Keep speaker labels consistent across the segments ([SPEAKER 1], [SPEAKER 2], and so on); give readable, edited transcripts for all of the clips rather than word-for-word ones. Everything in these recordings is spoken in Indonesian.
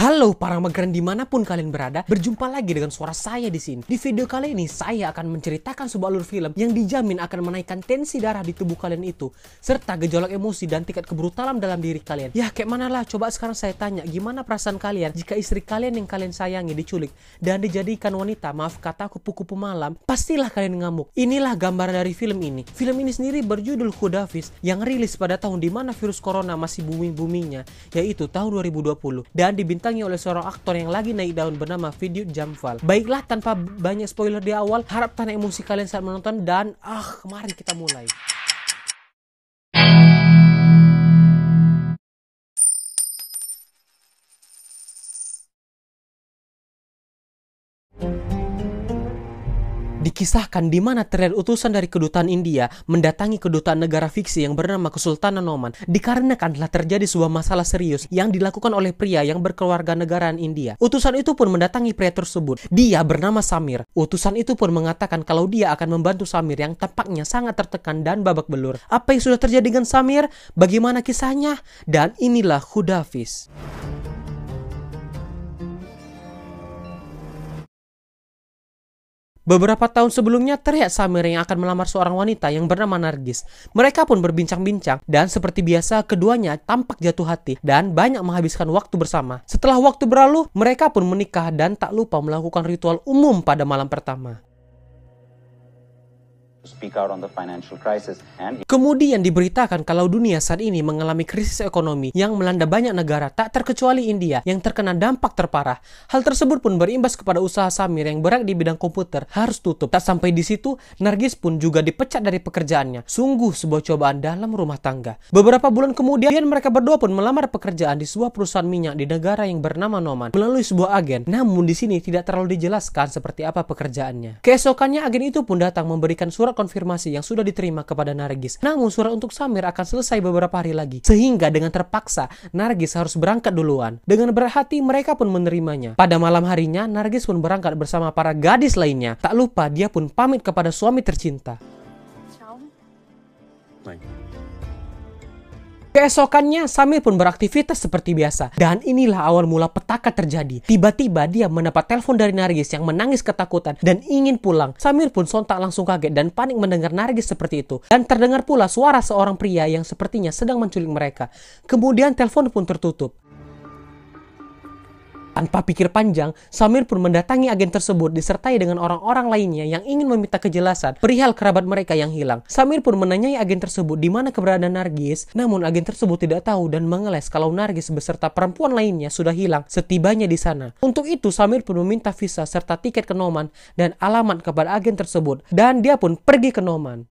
[SPEAKER 1] Halo para migran dimanapun kalian berada, berjumpa lagi dengan suara saya di sini. Di video kali ini saya akan menceritakan sebuah alur film yang dijamin akan menaikkan tensi darah di tubuh kalian itu, serta gejolak emosi dan tingkat kebrutalan dalam diri kalian. Ya kayak mana lah, coba sekarang saya tanya, gimana perasaan kalian jika istri kalian yang kalian sayangi diculik dan dijadikan wanita, maaf kata, kupu-kupu malam? Pastilah kalian ngamuk. Inilah gambar dari film ini. Film ini sendiri berjudul Khudafiz yang rilis pada tahun dimana virus corona masih booming-boomingnya, yaitu tahun 2020, dan dibintangi oleh seorang aktor yang lagi naik daun bernama Vidyut Jamval. Baiklah, tanpa banyak spoiler di awal, harap tahan emosi kalian saat menonton dan mari kita mulai. Dikisahkan di mana terlihat utusan dari kedutaan India mendatangi kedutaan negara fiksi yang bernama Kesultanan Oman dikarenakan telah terjadi sebuah masalah serius yang dilakukan oleh pria yang berkeluarga negaraan India. Utusan itu pun mendatangi pria tersebut. Dia bernama Samir. Utusan itu pun mengatakan kalau dia akan membantu Samir yang tampaknya sangat tertekan dan babak belur. Apa yang sudah terjadi dengan Samir? Bagaimana kisahnya? Dan inilah Khudafiz. Beberapa tahun sebelumnya terlihat Samir yang akan melamar seorang wanita yang bernama Nargis. Mereka pun berbincang-bincang dan seperti biasa keduanya tampak jatuh hati dan banyak menghabiskan waktu bersama. Setelah waktu berlalu, mereka pun menikah dan tak lupa melakukan ritual umum pada malam pertama. Kemudian diberitakan kalau dunia saat ini mengalami krisis ekonomi yang melanda banyak negara, tak terkecuali India yang terkena dampak terparah. Hal tersebut pun berimbas kepada usaha Samir yang bergerak di bidang komputer harus tutup. Tak sampai di situ, Nargis pun juga dipecat dari pekerjaannya. Sungguh sebuah cobaan dalam rumah tangga. Beberapa bulan kemudian mereka berdua pun melamar pekerjaan di sebuah perusahaan minyak di negara yang bernama Noman melalui sebuah agen. Namun di sini tidak terlalu dijelaskan seperti apa pekerjaannya. Keesokannya agen itu pun datang memberikan surat konfirmasi yang sudah diterima kepada Nargis. Namun surat untuk Samir akan selesai beberapa hari lagi. Sehingga dengan terpaksa Nargis harus berangkat duluan. Dengan berat hati mereka pun menerimanya. Pada malam harinya Nargis pun berangkat bersama para gadis lainnya. Tak lupa dia pun pamit kepada suami tercinta. Keesokannya Samir pun beraktivitas seperti biasa. Dan inilah awal mula petaka terjadi. Tiba-tiba dia mendapat telepon dari Nargis yang menangis ketakutan dan ingin pulang. Samir pun sontak langsung kaget dan panik mendengar Nargis seperti itu. Dan terdengar pula suara seorang pria yang sepertinya sedang menculik mereka. Kemudian telepon pun tertutup. Tanpa pikir panjang, Samir pun mendatangi agen tersebut disertai dengan orang-orang lainnya yang ingin meminta kejelasan perihal kerabat mereka yang hilang. Samir pun menanyai agen tersebut di mana keberadaan Nargis, namun agen tersebut tidak tahu dan mengeles kalau Nargis beserta perempuan lainnya sudah hilang setibanya di sana. Untuk itu, Samir pun meminta visa serta tiket ke Noman dan alamat kepada agen tersebut, dan dia pun pergi ke Noman.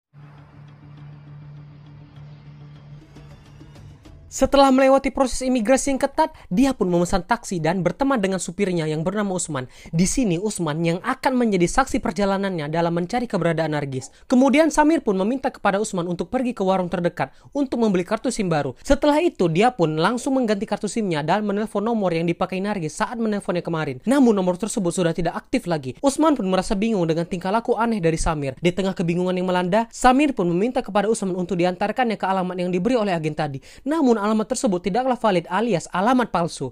[SPEAKER 1] Setelah melewati proses imigrasi yang ketat, dia pun memesan taksi dan berteman dengan supirnya yang bernama Usman. Di sini Usman yang akan menjadi saksi perjalanannya dalam mencari keberadaan Nargis. Kemudian Samir pun meminta kepada Usman untuk pergi ke warung terdekat untuk membeli kartu SIM baru. Setelah itu dia pun langsung mengganti kartu SIM-nya dan menelpon nomor yang dipakai Nargis saat menelponnya kemarin. Namun nomor tersebut sudah tidak aktif lagi. Usman pun merasa bingung dengan tingkah laku aneh dari Samir. Di tengah kebingungan yang melanda, Samir pun meminta kepada Usman untuk diantarkannya ke alamat yang diberi oleh agen tadi. Namun alamat tersebut tidaklah valid alias alamat palsu.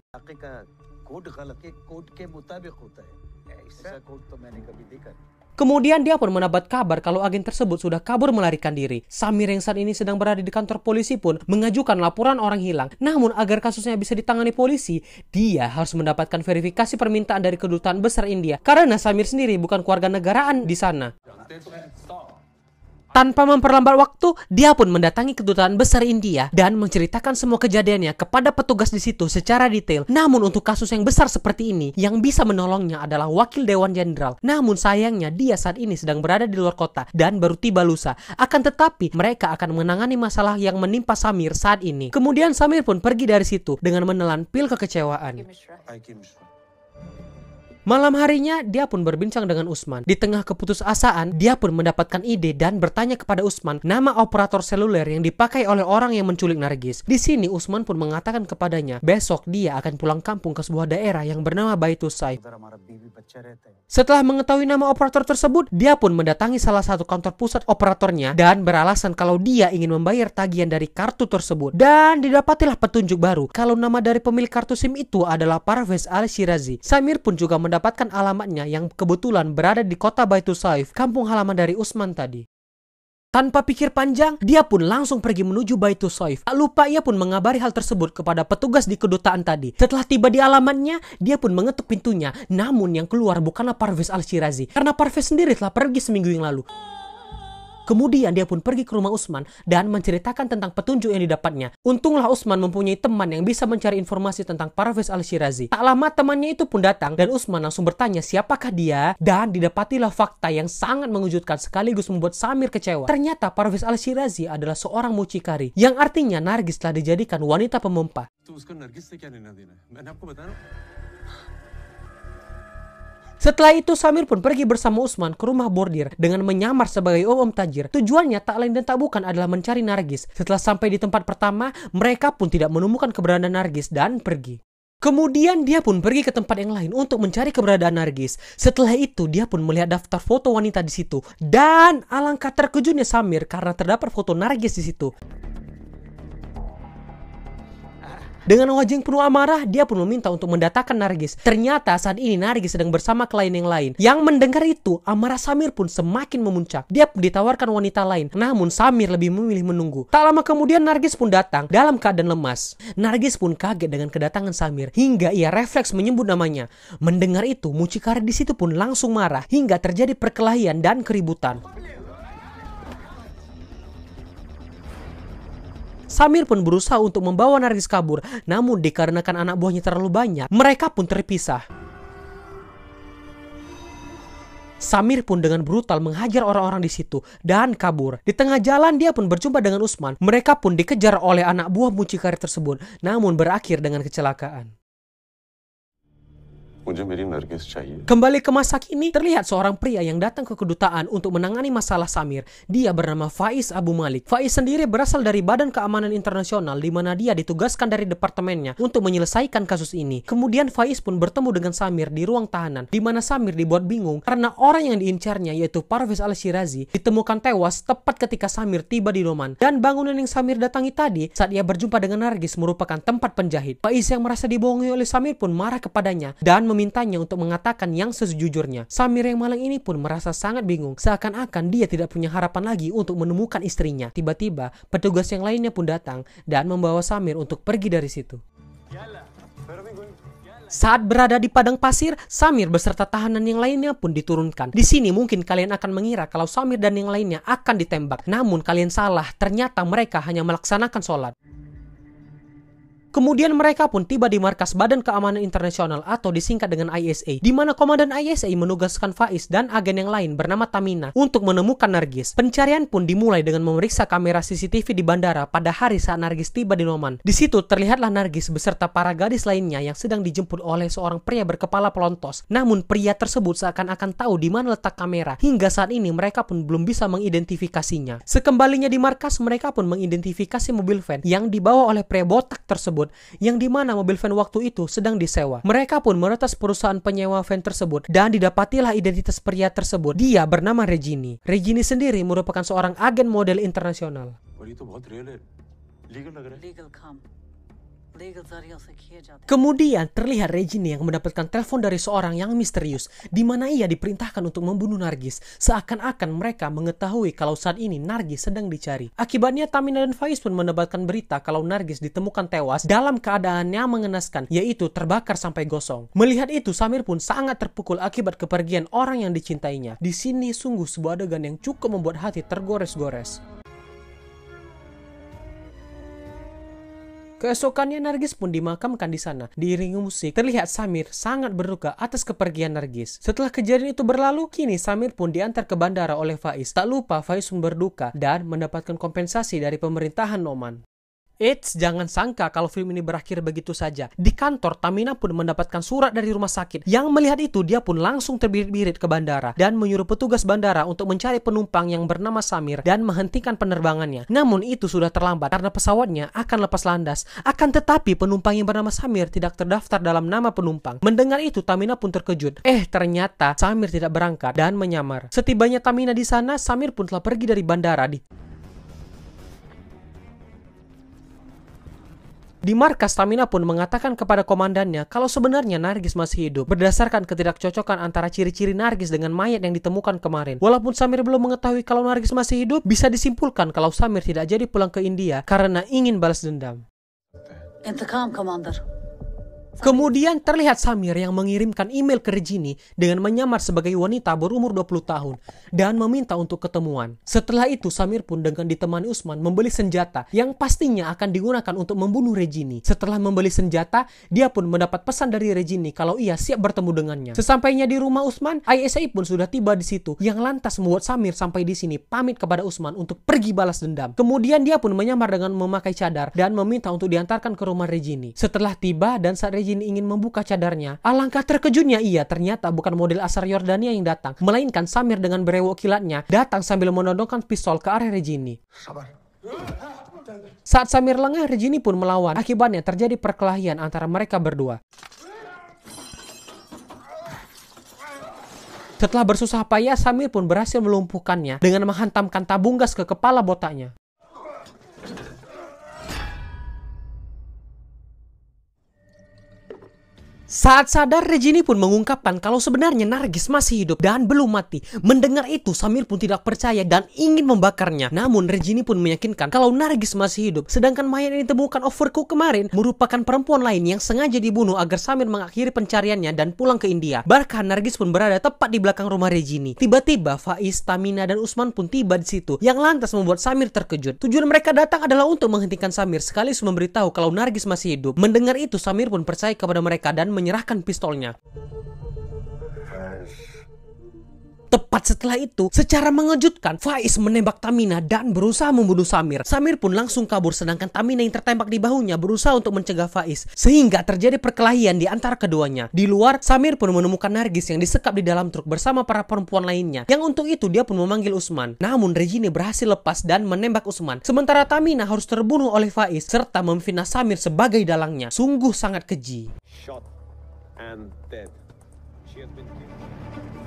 [SPEAKER 1] Kemudian dia pun mendapat kabar kalau agen tersebut sudah kabur melarikan diri. Samir yang saat ini sedang berada di kantor polisi pun mengajukan laporan orang hilang. Namun agar kasusnya bisa ditangani polisi, dia harus mendapatkan verifikasi permintaan dari kedutaan besar India. Karena Samir sendiri bukan keluarga negaraan di sana. Tanpa memperlambat waktu, dia pun mendatangi kedutaan besar India dan menceritakan semua kejadiannya kepada petugas di situ secara detail. Namun untuk kasus yang besar seperti ini, yang bisa menolongnya adalah wakil Dewan Jenderal. Namun sayangnya dia saat ini sedang berada di luar kota dan baru tiba lusa. Akan tetapi mereka akan menangani masalah yang menimpa Samir saat ini. Kemudian Samir pun pergi dari situ dengan menelan pil kekecewaan. Malam harinya, dia pun berbincang dengan Usman. Di tengah keputusasaan, dia pun mendapatkan ide dan bertanya kepada Usman nama operator seluler yang dipakai oleh orang yang menculik Nargis. Di sini, Usman pun mengatakan kepadanya, besok dia akan pulang kampung ke sebuah daerah yang bernama Baitul Saif. Setelah mengetahui nama operator tersebut, dia pun mendatangi salah satu kantor pusat operatornya dan beralasan kalau dia ingin membayar tagihan dari kartu tersebut. Dan didapatilah petunjuk baru kalau nama dari pemilik kartu SIM itu adalah Parvez Al-Shirazi. Samir pun juga mendapatkan alamatnya yang kebetulan berada di kota Baitul Saif, kampung halaman dari Usman tadi. Tanpa pikir panjang, dia pun langsung pergi menuju Baitul Saif. Tak lupa ia pun mengabari hal tersebut kepada petugas di kedutaan tadi. Setelah tiba di alamatnya, dia pun mengetuk pintunya. Namun yang keluar bukanlah Parvez Al-Shirazi, karena Parvez sendiri telah pergi seminggu yang lalu. Kemudian dia pun pergi ke rumah Usman dan menceritakan tentang petunjuk yang didapatnya. Untunglah Usman mempunyai teman yang bisa mencari informasi tentang Parvez Al-Shirazi. Tak lama temannya itu pun datang dan Usman langsung bertanya siapakah dia, dan didapatilah fakta yang sangat mengejutkan sekaligus membuat Samir kecewa. Ternyata Parvez Al-Shirazi adalah seorang mucikari, yang artinya Nargis telah dijadikan wanita pemompa. Setelah itu, Samir pun pergi bersama Usman ke rumah bordir dengan menyamar sebagai om tajir. Tujuannya tak lain dan tak bukan adalah mencari Nargis. Setelah sampai di tempat pertama, mereka pun tidak menemukan keberadaan Nargis dan pergi. Kemudian dia pun pergi ke tempat yang lain untuk mencari keberadaan Nargis. Setelah itu, dia pun melihat daftar foto wanita di situ. Dan alangkah terkejutnya Samir karena terdapat foto Nargis di situ. Dengan wajah yang penuh amarah, dia pun meminta untuk mendatangkan Nargis. Ternyata saat ini Nargis sedang bersama klien yang lain. Yang mendengar itu, amarah Samir pun semakin memuncak. Dia pun ditawarkan wanita lain, namun Samir lebih memilih menunggu. Tak lama kemudian Nargis pun datang dalam keadaan lemas. Nargis pun kaget dengan kedatangan Samir hingga ia refleks menyebut namanya. Mendengar itu, mucikari di situ pun langsung marah hingga terjadi perkelahian dan keributan. Samir pun berusaha untuk membawa Nargis kabur, namun dikarenakan anak buahnya terlalu banyak, mereka pun terpisah. Samir pun dengan brutal menghajar orang-orang di situ dan kabur. Di tengah jalan dia pun berjumpa dengan Usman. Mereka pun dikejar oleh anak buah mucikari tersebut, namun berakhir dengan kecelakaan. Kembali ke masa kini, terlihat seorang pria yang datang ke kedutaan untuk menangani masalah Samir. Dia bernama Faiz Abu Malik. Faiz sendiri berasal dari Badan Keamanan Internasional, di mana dia ditugaskan dari departemennya untuk menyelesaikan kasus ini. Kemudian Faiz pun bertemu dengan Samir di ruang tahanan, di mana Samir dibuat bingung karena orang yang diincarnya, yaitu Parvez Al-Shirazi, ditemukan tewas tepat ketika Samir tiba di Noman. Dan bangunan yang Samir datangi tadi saat ia berjumpa dengan Nargis merupakan tempat penjahit. Faiz yang merasa dibohongi oleh Samir pun marah kepadanya dan memintanya untuk mengatakan yang sejujurnya. Samir yang malang ini pun merasa sangat bingung, seakan-akan dia tidak punya harapan lagi untuk menemukan istrinya. Tiba-tiba petugas yang lainnya pun datang dan membawa Samir untuk pergi dari situ. Saat berada di padang pasir, Samir beserta tahanan yang lainnya pun diturunkan. Di sini mungkin kalian akan mengira kalau Samir dan yang lainnya akan ditembak. Namun kalian salah, ternyata mereka hanya melaksanakan sholat. Kemudian mereka pun tiba di markas Badan Keamanan Internasional atau disingkat dengan ISA, di mana komandan ISA menugaskan Faiz dan agen yang lain bernama Tamina untuk menemukan Nargis. Pencarian pun dimulai dengan memeriksa kamera CCTV di bandara pada hari saat Nargis tiba di Noman. Di situ terlihatlah Nargis beserta para gadis lainnya yang sedang dijemput oleh seorang pria berkepala pelontos. Namun pria tersebut seakan-akan tahu di mana letak kamera. Hingga saat ini mereka pun belum bisa mengidentifikasinya. Sekembalinya di markas, mereka pun mengidentifikasi mobil van yang dibawa oleh pria botak tersebut, yang dimana mobil van waktu itu sedang disewa. Mereka pun meretas perusahaan penyewa van tersebut dan didapatilah identitas pria tersebut. Dia bernama Regini. Regini sendiri merupakan seorang agen model internasional. Kemudian terlihat Regini yang mendapatkan telepon dari seorang yang misterius, di mana ia diperintahkan untuk membunuh Nargis. Seakan-akan mereka mengetahui kalau saat ini Nargis sedang dicari. Akibatnya Tamina dan Faiz pun mendapatkan berita kalau Nargis ditemukan tewas dalam keadaan yang mengenaskan, yaitu terbakar sampai gosong. Melihat itu, Samir pun sangat terpukul akibat kepergian orang yang dicintainya. Di sini sungguh sebuah adegan yang cukup membuat hati tergores-gores. Keesokannya Nargis pun dimakamkan di sana. Diiringi musik, terlihat Samir sangat berduka atas kepergian Nargis. Setelah kejadian itu berlalu, kini Samir pun diantar ke bandara oleh Faiz. Tak lupa Faiz pun berduka dan mendapatkan kompensasi dari pemerintahan Noman. Eits, jangan sangka kalau film ini berakhir begitu saja. Di kantor, Tamina pun mendapatkan surat dari rumah sakit. Yang melihat itu, dia pun langsung terbirit-birit ke bandara dan menyuruh petugas bandara untuk mencari penumpang yang bernama Samir dan menghentikan penerbangannya. Namun itu sudah terlambat karena pesawatnya akan lepas landas. Akan tetapi penumpang yang bernama Samir tidak terdaftar dalam nama penumpang. Mendengar itu, Tamina pun terkejut. Ternyata Samir tidak berangkat dan menyamar. Setibanya Tamina di sana, Samir pun telah pergi dari bandara. Di markas, Tamina pun mengatakan kepada komandannya kalau sebenarnya Nargis masih hidup berdasarkan ketidakcocokan antara ciri-ciri Nargis dengan mayat yang ditemukan kemarin. Walaupun Samir belum mengetahui kalau Nargis masih hidup, bisa disimpulkan kalau Samir tidak jadi pulang ke India karena ingin balas dendam.
[SPEAKER 2] Intikam, Commander.
[SPEAKER 1] Kemudian terlihat Samir yang mengirimkan email ke Regini dengan menyamar sebagai wanita berumur 20 tahun dan meminta untuk ketemuan. Setelah itu Samir pun dengan ditemani Usman membeli senjata yang pastinya akan digunakan untuk membunuh Regini. Setelah membeli senjata, dia pun mendapat pesan dari Regini kalau ia siap bertemu dengannya. Sesampainya di rumah Usman, ISI pun sudah tiba di situ yang lantas membuat Samir sampai di sini pamit kepada Usman untuk pergi balas dendam. Kemudian dia pun menyamar dengan memakai cadar dan meminta untuk diantarkan ke rumah Regini. Setelah tiba dan saat Regini ingin membuka cadarnya, alangkah terkejutnya ia ternyata bukan model asal Yordania yang datang, melainkan Samir dengan berewok kilatnya datang sambil menodongkan pistol ke arah Regini. Saat Samir lengah, Regini pun melawan. Akibatnya terjadi perkelahian antara mereka berdua. Setelah bersusah payah, Samir pun berhasil melumpuhkannya dengan menghantamkan tabung gas ke kepala botaknya. Saat sadar, Regini pun mengungkapkan kalau sebenarnya Nargis masih hidup dan belum mati. Mendengar itu, Samir pun tidak percaya dan ingin membakarnya. Namun, Regini pun meyakinkan kalau Nargis masih hidup. Sedangkan mayat yang ditemukan Overcook kemarin merupakan perempuan lain yang sengaja dibunuh agar Samir mengakhiri pencariannya dan pulang ke India. Bahkan, Nargis pun berada tepat di belakang rumah Regini. Tiba-tiba, Faiz, Tamina, dan Usman pun tiba di situ, yang lantas membuat Samir terkejut. Tujuan mereka datang adalah untuk menghentikan Samir sekaligus memberitahu kalau Nargis masih hidup. Mendengar itu, Samir pun percaya kepada mereka dan menyerahkan pistolnya. Tepat setelah itu, secara mengejutkan, Faiz menembak Tamina dan berusaha membunuh Samir. Samir pun langsung kabur, sedangkan Tamina yang tertembak di bahunya berusaha untuk mencegah Faiz, sehingga terjadi perkelahian di antara keduanya. Di luar, Samir pun menemukan Nargis yang disekap di dalam truk bersama para perempuan lainnya, yang untuk itu dia pun memanggil Usman. Namun Regini berhasil lepas dan menembak Usman, sementara Tamina harus terbunuh oleh Faiz serta memfitnah Samir sebagai dalangnya. Sungguh sangat keji.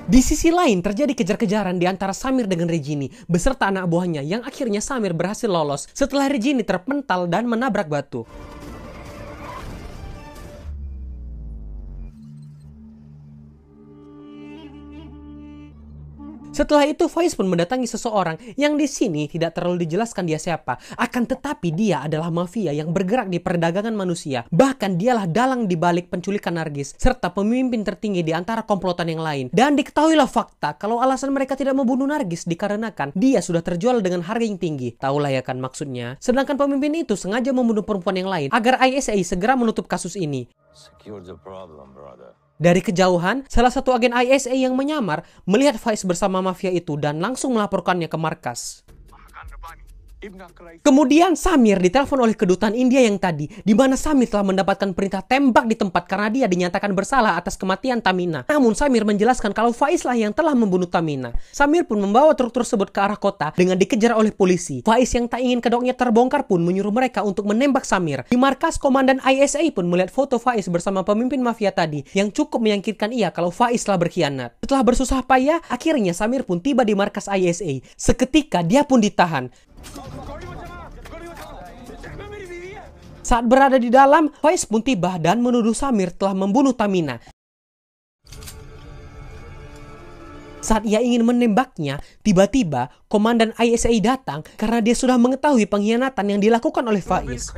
[SPEAKER 1] Di sisi lain terjadi kejar-kejaran di antara Samir dengan Regini beserta anak buahnya yang akhirnya Samir berhasil lolos setelah Regini terpental dan menabrak batu. Setelah itu Faiz pun mendatangi seseorang yang di sini tidak terlalu dijelaskan dia siapa. Akan tetapi dia adalah mafia yang bergerak di perdagangan manusia. Bahkan dialah dalang di balik penculikan Nargis serta pemimpin tertinggi di antara komplotan yang lain. Dan diketahuilah fakta kalau alasan mereka tidak membunuh Nargis dikarenakan dia sudah terjual dengan harga yang tinggi. Tahulah ya kan maksudnya. Sedangkan pemimpin itu sengaja membunuh perempuan yang lain agar ISA segera menutup kasus ini. Secure the problem, brother. Dari kejauhan, salah satu agen ISA yang menyamar melihat Faiz bersama mafia itu dan langsung melaporkannya ke markas. Kemudian Samir ditelepon oleh kedutaan India yang tadi, di mana Samir telah mendapatkan perintah tembak di tempat karena dia dinyatakan bersalah atas kematian Tamina. Namun Samir menjelaskan kalau Faiz lah yang telah membunuh Tamina. Samir pun membawa truk tersebut ke arah kota dengan dikejar oleh polisi. Faiz yang tak ingin kedoknya terbongkar pun menyuruh mereka untuk menembak Samir. Di markas, komandan ISA pun melihat foto Faiz bersama pemimpin mafia tadi yang cukup meyakinkan ia kalau Faiz telah berkhianat. Setelah bersusah payah, akhirnya Samir pun tiba di markas ISA. Seketika dia pun ditahan. Saat berada di dalam, Faiz pun tiba dan menuduh Samir telah membunuh Tamina. Saat ia ingin menembaknya, tiba-tiba komandan ISA datang karena dia sudah mengetahui pengkhianatan yang dilakukan oleh Faiz.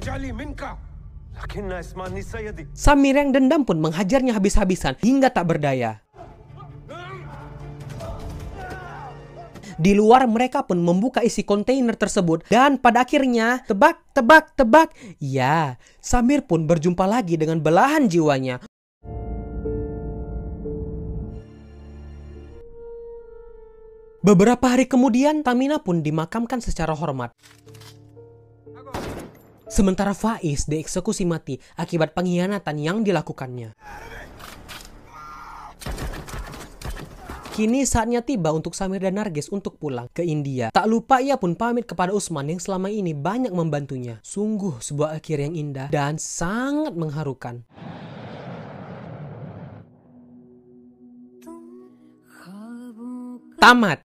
[SPEAKER 1] Samir yang dendam pun menghajarnya habis-habisan hingga tak berdaya. Di luar mereka pun membuka isi kontainer tersebut dan pada akhirnya tebak. Ya, Samir pun berjumpa lagi dengan belahan jiwanya. Beberapa hari kemudian Tamina pun dimakamkan secara hormat. Sementara Faiz dieksekusi mati akibat pengkhianatan yang dilakukannya. Kini saatnya tiba untuk Samir dan Narges untuk pulang ke India. Tak lupa ia pun pamit kepada Usman yang selama ini banyak membantunya. Sungguh sebuah akhir yang indah dan sangat mengharukan. Tamat.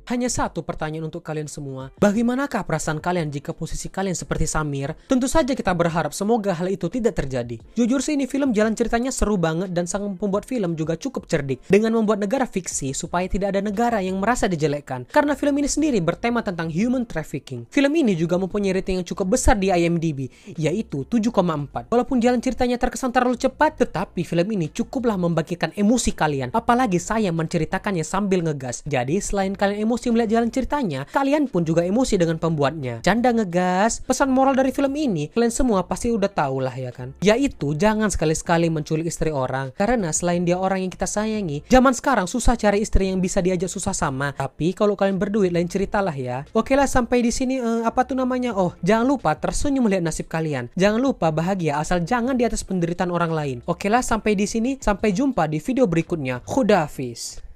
[SPEAKER 1] Hanya satu pertanyaan untuk kalian semua. Bagaimanakah perasaan kalian jika posisi kalian seperti Samir? Tentu saja kita berharap semoga hal itu tidak terjadi. Jujur sih ini film jalan ceritanya seru banget dan sang pembuat film juga cukup cerdik dengan membuat negara fiksi supaya tidak ada negara yang merasa dijelekkan. Karena film ini sendiri bertema tentang human trafficking. Film ini juga mempunyai rating yang cukup besar di IMDb, yaitu 7,4. Walaupun jalan ceritanya terkesan terlalu cepat, tetapi film ini cukuplah membangkitkan emosi kalian. Apalagi saya menceritakannya sambil ngegas. Jadi selain kalian emosi melihat jalan ceritanya, kalian pun juga emosi dengan pembuatnya. Canda ngegas. Pesan moral dari film ini kalian semua pasti udah tahu lah ya kan, yaitu jangan sekali-sekali menculik istri orang, karena selain dia orang yang kita sayangi, zaman sekarang susah cari istri yang bisa diajak susah sama. Tapi kalau kalian berduit lain ceritalah ya. Oke lah, sampai di sini jangan lupa tersenyum melihat nasib kalian. Jangan lupa bahagia asal jangan di atas penderitaan orang lain. Oke lah, sampai di sini. Sampai jumpa di video berikutnya. Khudafiz.